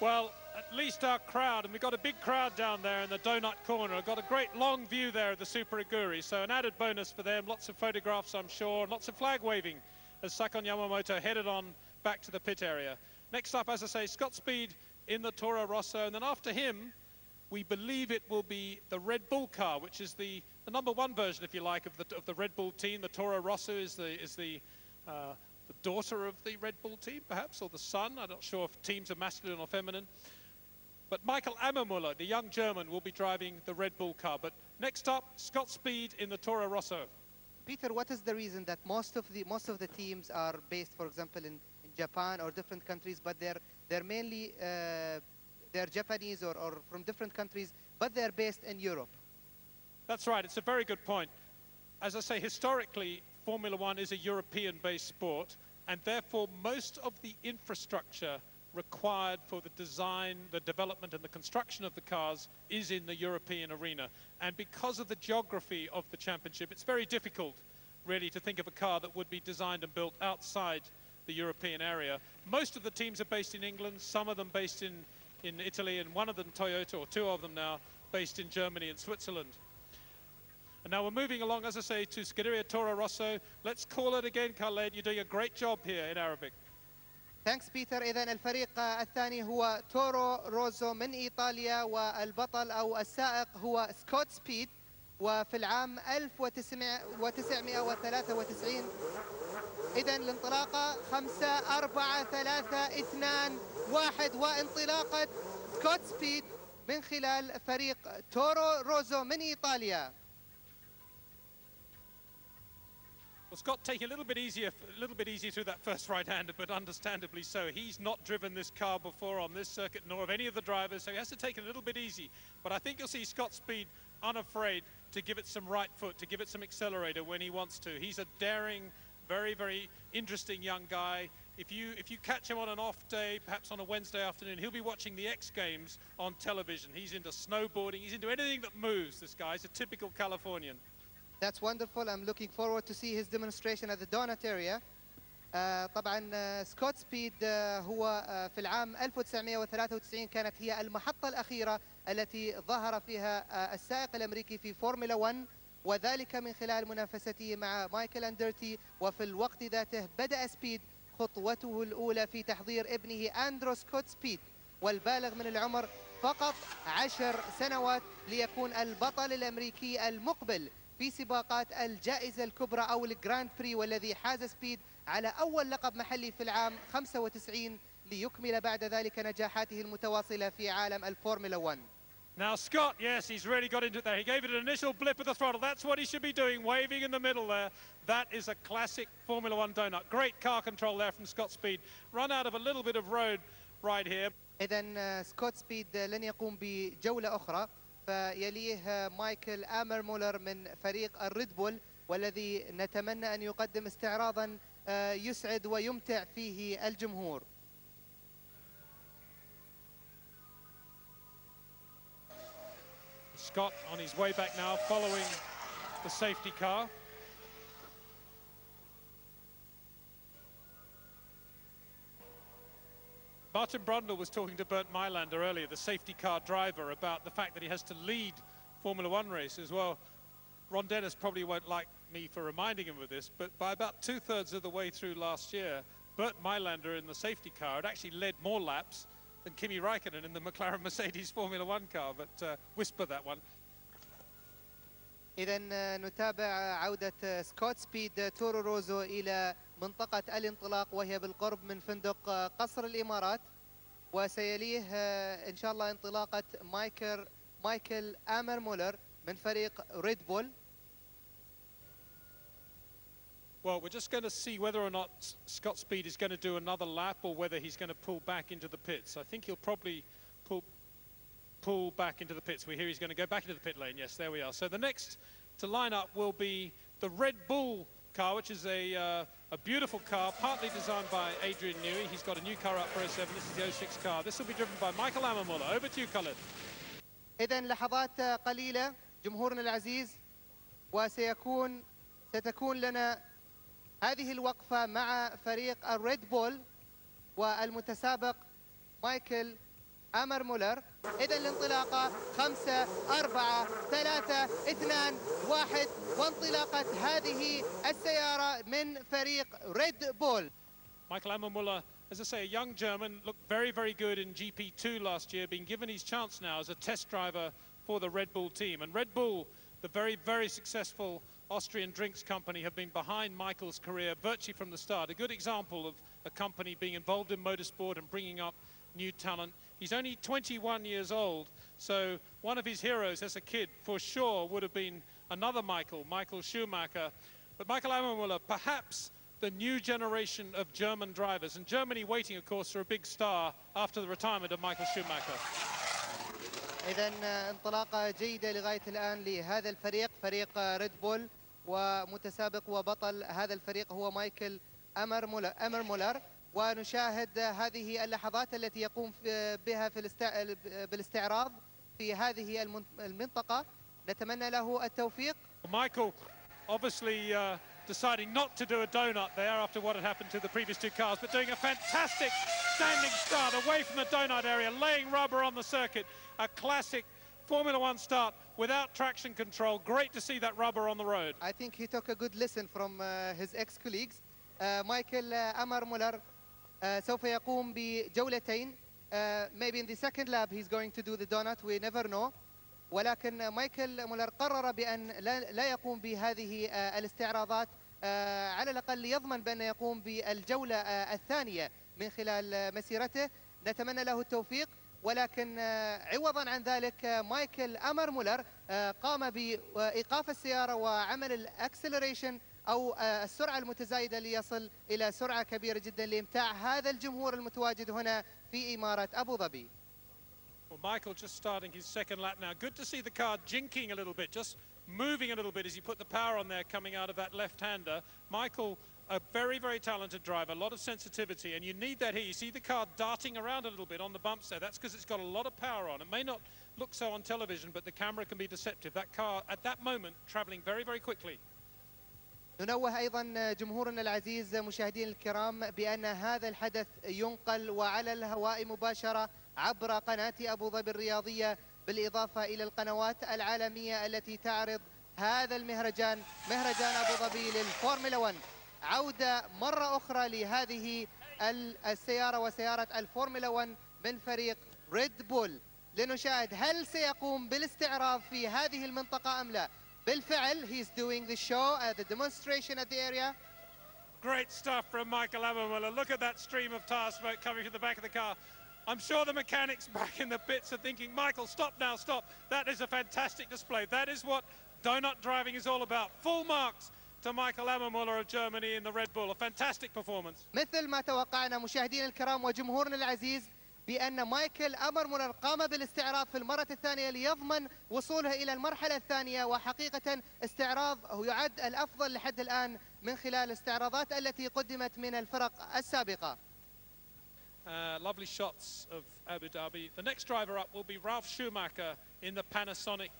Well, at least our crowd, and we've got a big crowd down there in the donut corner. I've got a great long view there of the Super Aguri, so an added bonus for them. Lots of photographs, I'm sure, and lots of flag waving as Sakon Yamamoto headed on back to the pit area. Next up, as I say, Scott Speed in the Toro Rosso, and then after him, we believe it will be the Red Bull car, which is the #1 version, if you like, of the Red Bull team. The Toro Rosso is the daughter of the Red Bull team, perhaps, or the son. I'm not sure if teams are masculine or feminine. But Michael Ammermuller, the young German, will be driving the Red Bull car. But next up, Scott Speed in the Toro Rosso. Peter, what is the reason that most of the teams are based, for example, in Japan or different countries, but they're mainly they're Japanese or from different countries, but they're based in Europe? That's right. It's a very good point. As I say, historically, Formula One is a European-based sport, and therefore most of the infrastructure required for the design, the development and the construction of the cars is in the European arena. And because of the geography of the championship, it's very difficult really to think of a car that would be designed and built outside the European area. Most of the teams are based in England, some of them based in Italy, and one of them, Toyota, or two of them now, based in Germany and Switzerland. And now we're moving along, as I say, to Scuderia Toro Rosso. Let's call it again, Khaled. You're doing a great job here in Arabic. Thanks بيتر. إذن الفريق الثاني هو تورو روزو من إيطاليا، والبطل أو السائق هو سكوت سبيد. وفي العام 1993 إذن الانطلاقة 5 4 3 2 1 وانطلاقة سكوت سبيد من خلال فريق تورو روزو من إيطاليا. Well, Scott taking a little bit easier through that first right-hander, but understandably so. He's not driven this car before on this circuit, nor of any of the drivers, so he has to take it a little bit easy. But I think you'll see Scott Speed unafraid to give it some right foot, to give it some accelerator when he wants to. He's a daring, very, very interesting young guy. If you catch him on an off day, perhaps on a Wednesday afternoon, he'll be watching the X Games on television. He's into snowboarding, he's into anything that moves, this guy. He's a typical Californian. That's wonderful. I'm looking forward to see his demonstration at the donut area. طبعا سكوت سبيد هو في العام 1993 كانت هي المحطة الأخيرة التي ظهر فيها السائق الأمريكي في فورمولا 1، وذلك من خلال منافسته مع مايكل أندرتي. وفي الوقت ذاته بدأ سبيد خطوته الأولى في تحضير ابنه أندرو سكوت سبيد، والبالغ من العمر فقط 10 سنوات، ليكون البطل الأمريكي المقبل في سباقات الجائزة الكبرى أو الجراند بري، والذي حاز سبيد على أول لقب محلي في العام 95، ليكمل بعد ذلك نجاحاته المتواصلة في عالم الفورمولا 1. Now Scott, yes, he's really got into it there. He gave it an initial blip of the throttle. That's what he should be doing, waving in the middle there. That is a classic Formula 1 donut. Great car control there from Scott Speed. Run out of a little bit of road right here. إذن سكوت سبيد لن يقوم بجولة أخرى، فيليه مايكل آمرمولر من فريق الريد بول، والذي نتمنى أن يقدم استعراضا يسعد ويمتع فيه الجمهور. Scott on his way back now, following the safety car. Martin Brundle was talking to Bernd Mailander earlier, the safety car driver, about the fact that he has to lead Formula One races. Well, Ron Dennis probably won't like me for reminding him of this, but by about 2/3 of the way through last year, Bernd Mailander in the safety car had actually led more laps than Kimi Raikkonen in the McLaren Mercedes Formula One car, but whisper that one. إذن نتابع عودة سكوت سبيد تورو روزو إلى منطقة الانطلاق، وهي بالقرب من فندق قصر الإمارات، وسيليه إن شاء الله انطلاقة مايكل آمرمولر من فريق ريد بول. Well, we're just going to see whether or not Scott Speed is going to do another lap or whether he's going to pull back into the pits. I think he'll probably pull back into the pits. We hear he's going to go back into the pit lane. Yes, there we are. So the next to line up will be the Red Bull car, which is a beautiful car, partly designed by Adrian Newey. He's got a new car up for 07. This is the 06 car. This will be driven by Michael Ammermuller. Over to you, Khalid. إذن لحظات قليلة جمهورنا العزيز، ستكون لنا هذه الوقفة مع فريق الريد بول والمتسابق مايكل أمر مولر. إذا الانطلاقة 5 4 3 2 1 وانطلاقة هذه السيارة من فريق ريد بول. Michael Ammermuller, as I say, a young German, looked very, very good in GP2 last year, being given his chance now as a test driver for the Red Bull team. And Red Bull, the very, very successful Austrian drinks company, have been behind Michael's career virtually from the start. A good example of a company being involved in motorsport and bringing up new talent. He's only 21 years old, so one of his heroes as a kid for sure would have been another Michael Schumacher. But Michael Ammermuller, perhaps the new generation of German drivers, and Germany waiting, of course, for a big star after the retirement of Michael Schumacher. إذن انطلاقة جيدة لغاية الآن لهذا الفريق، فريق ريد بول، ومتسابق وبطل هذا الفريق هو مايكل أمر مولر. ونشاهد هذه اللحظات التي يقوم بها بالاستعراض في هذه المنطقة. نتمنى له التوفيق. Michael obviously deciding not to do a donut there after what had happened to the previous two cars, but doing a fantastic standing start away from the donut area, laying rubber on the circuit. A classic Formula One start without traction control. Great to see that rubber on the road. I think he took a good lesson from his ex-colleagues. مايكل أمر مولر سوف يقوم بجولتين. Maybe in the second lap he's going to do the donut, we never know. ولكن مايكل مولر قرر بأن لا يقوم بهذه الاستعراضات، على الأقل ليضمن بأن يقوم بالجولة الثانية من خلال مسيرته. نتمنى له التوفيق. ولكن عوضا عن ذلك مايكل أمر مولر قام بإيقاف السيارة وعمل الأكسلريشن أو السرعة المتزايدة ليصل إلى سرعة كبيرة جدا لإمتاع هذا الجمهور المتواجد هنا في إمارة أبو ظبي. Well, Michael just starting his second lap now. Good to see the car jinking a little bit, just moving a little bit as he put the power on there coming out of that left-hander. Michael, a very, very talented driver, a lot of sensitivity, and you need that here. You see the car darting around a little bit on the bumps there. That's because it's got a lot of power on. It may not look so on television, but the camera can be deceptive. That car, at that moment, traveling very, very quickly. ننوه أيضا جمهورنا العزيز مشاهدين الكرام بأن هذا الحدث ينقل وعلى الهواء مباشرة عبر قناة أبو ظبي الرياضية، بالإضافة إلى القنوات العالمية التي تعرض هذا المهرجان، مهرجان أبو ظبي للفورمولا 1. عودة مرة أخرى لهذه السيارة وسيارة الفورمولا 1 من فريق ريد بول، لنشاهد هل سيقوم بالاستعراض في هذه المنطقة أم لا. بالفعل he's doing the show, the demonstration at the area. Great stuff from Michael Ammermuller. Look at that stream of tire smoke coming from the back of the car. I'm sure the mechanics back in the pits are thinking, Michael, stop now, stop. That is a fantastic display. That is what donut driving is all about. Full marks to Michael Ammermuller of Germany in the Red Bull. A fantastic performance. مثل ما توقعنا مشاهدينا الكرام وجمهورنا العزيز بأن مايكل أمر مولر قام بالاستعراض في المرة الثانية ليضمن وصوله إلى المرحلة الثانية، وحقيقة استعراض يعد الأفضل لحد الآن من خلال الاستعراضات التي قدمت من الفرق السابقة. Lovely shots of Abu Dhabi. The next driver up will be Ralf Schumacher in the Panasonic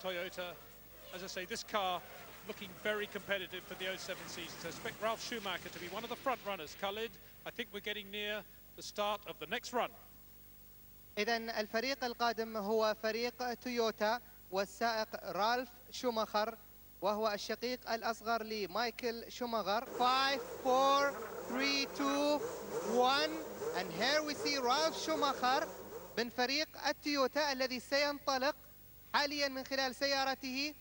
Toyota. As I say, this car looking very competitive for the 07 season. So expect Ralf Schumacher to be one of the front runners. Khalid, I think we're getting near the start of the next run. إذن الفريق القادم هو فريق تويوتا والسائق رالف شوماخر، وهو الشقيق الأصغر لمايكل شوماخر. 5 4 3 2 1 and here we see رالف شوماخر من فريق التويوتا الذي سينطلق حاليا من خلال سيارته،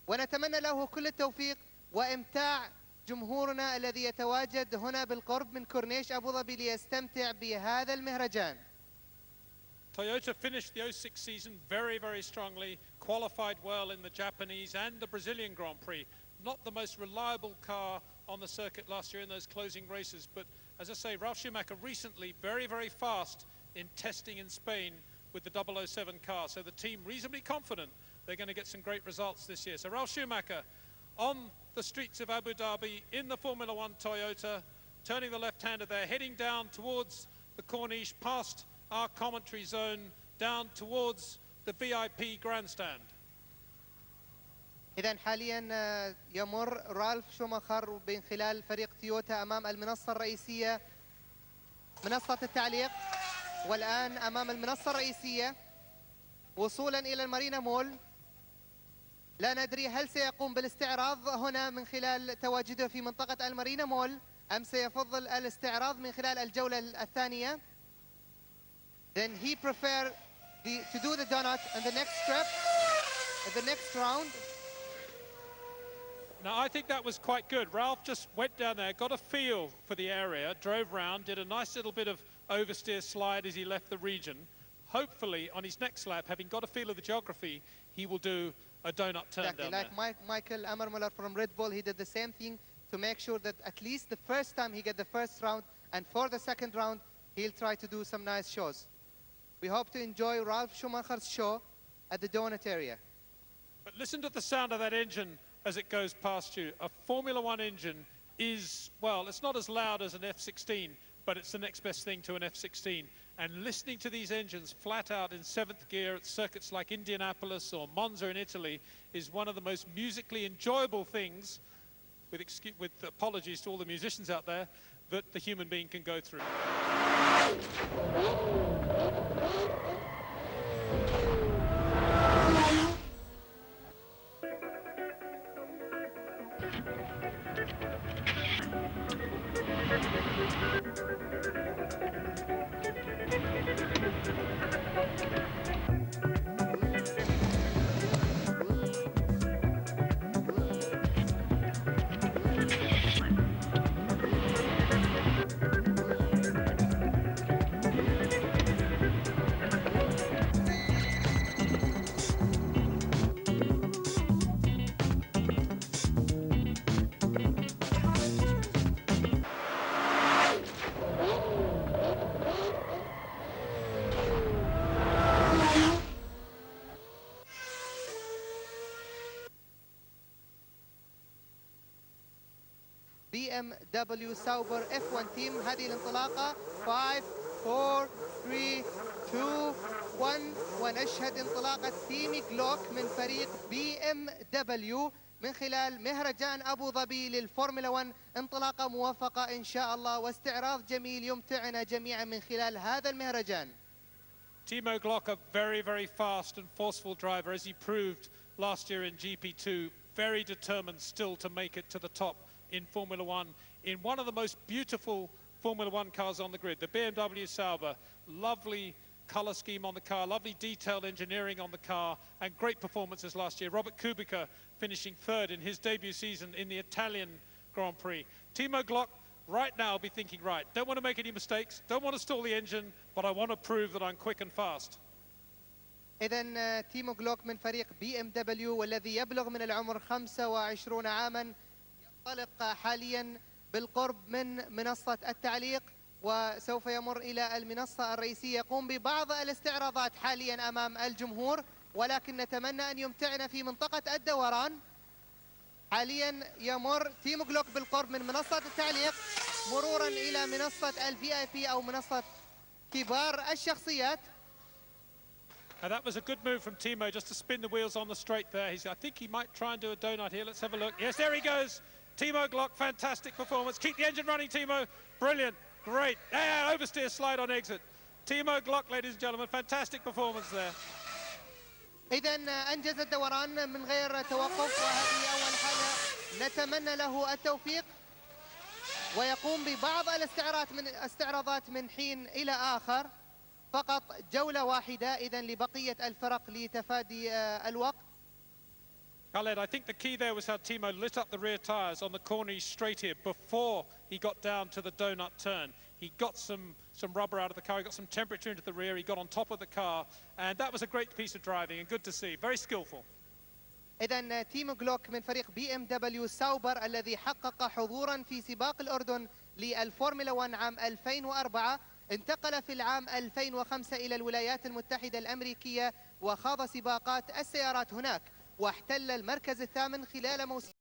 ونتمنى له كل التوفيق وإمتاع جمهورنا الذي يتواجد هنا بالقرب من كورنيش أبو ظبي ليستمتع بهذا المهرجان. Toyota finished the 06 season very, very strongly, qualified well in the Japanese and the Brazilian Grand Prix. Not the most reliable car on the circuit last year in those closing races, but as I say, Ralf Schumacher recently very, very fast in testing in Spain with the 007 car. So the team reasonably confident they're going to get some great results this year. So Ralf Schumacher on the streets of Abu Dhabi in the Formula One Toyota, turning the left-hander there, heading down towards the Corniche, past our commentary zone, down towards the VIP grandstand. إذن حاليا يمر رالف شوماخر من خلال فريق تويوتا أمام المنصة الرئيسية، منصة التعليق. والآن أمام المنصة الرئيسية وصولا إلى المارينا مول. لا ندري هل سيقوم بالاستعراض هنا من خلال تواجده في منطقة المارينا مول أم سيفضل الاستعراض من خلال الجولة الثانية. Then he prefer to do the donut in the next step, the next round. Now, I think that was quite good. Ralph just went down there, got a feel for the area, drove round, did a nice little bit of oversteer slide as he left the region. Hopefully, on his next lap, having got a feel of the geography, he will do a donut turn exactly, down like there. Michael Ammermuller from Red Bull, he did the same thing to make sure that at least the first time he get the first round, and for the second round, he'll try to do some nice shows. We hope to enjoy Ralf Schumacher's show at the donut area. But listen to the sound of that engine as it goes past you. A Formula One engine is, well, it's not as loud as an F16, but it's the next best thing to an F16. And listening to these engines flat out in 7th gear at circuits like Indianapolis or Monza in Italy is one of the most musically enjoyable things, with apologies to all the musicians out there, that the human being can go through. BMW Sauber F1 team. هذه الانطلاقة 5 4 3 2 1 ونشهد انطلاقة تيمي جلوك من فريق BMW من خلال مهرجان أبو ظبي للفورمولا 1. انطلاقة موفقة إن شاء الله واستعراض جميل يمتعنا جميعا من خلال هذا المهرجان. Timo Glock, a very, very fast and forceful driver, as he proved last year in GP2, very determined still to make it to the top in Formula One, in one of the most beautiful Formula One cars on the grid, the BMW Sauber. Lovely color scheme on the car, lovely detailed engineering on the car, and great performances last year. Robert Kubica finishing third in his debut season in the Italian Grand Prix. Timo Glock right now be thinking, right, don't want to make any mistakes, don't want to stall the engine, but I want to prove that I'm quick and fast. إذن تيمو جلوك من فريق BMW والذي يبلغ من العمر 25 عاما ينطلق حاليا بالقرب من منصة التعليق وسوف يمر إلى المنصة الرئيسية. يقوم ببعض الاستعراضات حاليا أمام الجمهور، ولكن نتمنى أن يمتعنا في منطقة الدوران. حاليا يمر تيمو جلوك بالقرب من منصة التعليق مرورا إلى منصة VIP أو منصة كبار الشخصيات. And that was a good move from Timo, just to spin the wheels on the straight there. I think he might try and do a donut here. Let's have a look. Yes, there he goes. Timo Glock, fantastic performance. Keep the engine running, Timo. Brilliant. Great. Yeah, oversteer slide on exit. Timo Glock, ladies and gentlemen, fantastic performance there. إذن أنجز الدوران من غير توقف، وهذه أول حاجة نتمنى له التوفيق، ويقوم ببعض الاستعراضات من حين إلى آخر. فقط جولة واحدة إذن لبقية الفرق لتفادي الوقت. Khaled, I think the key there was how Timo lit up the rear tyres on the corner straight here before he got down to the donut turn. He got some rubber out of the car, he got some temperature into the rear, he got on top of the car, and that was a great piece of driving and good to see. Very skillful. إذن تيمو جلوك من فريق BMW ساوبر الذي حقق حضورا في سباق الأردن للفورمولا 1 عام 2004، انتقل في العام 2005 إلى الولايات المتحدة الأمريكية وخاض سباقات السيارات هناك، واحتل المركز الثامن خلال موسم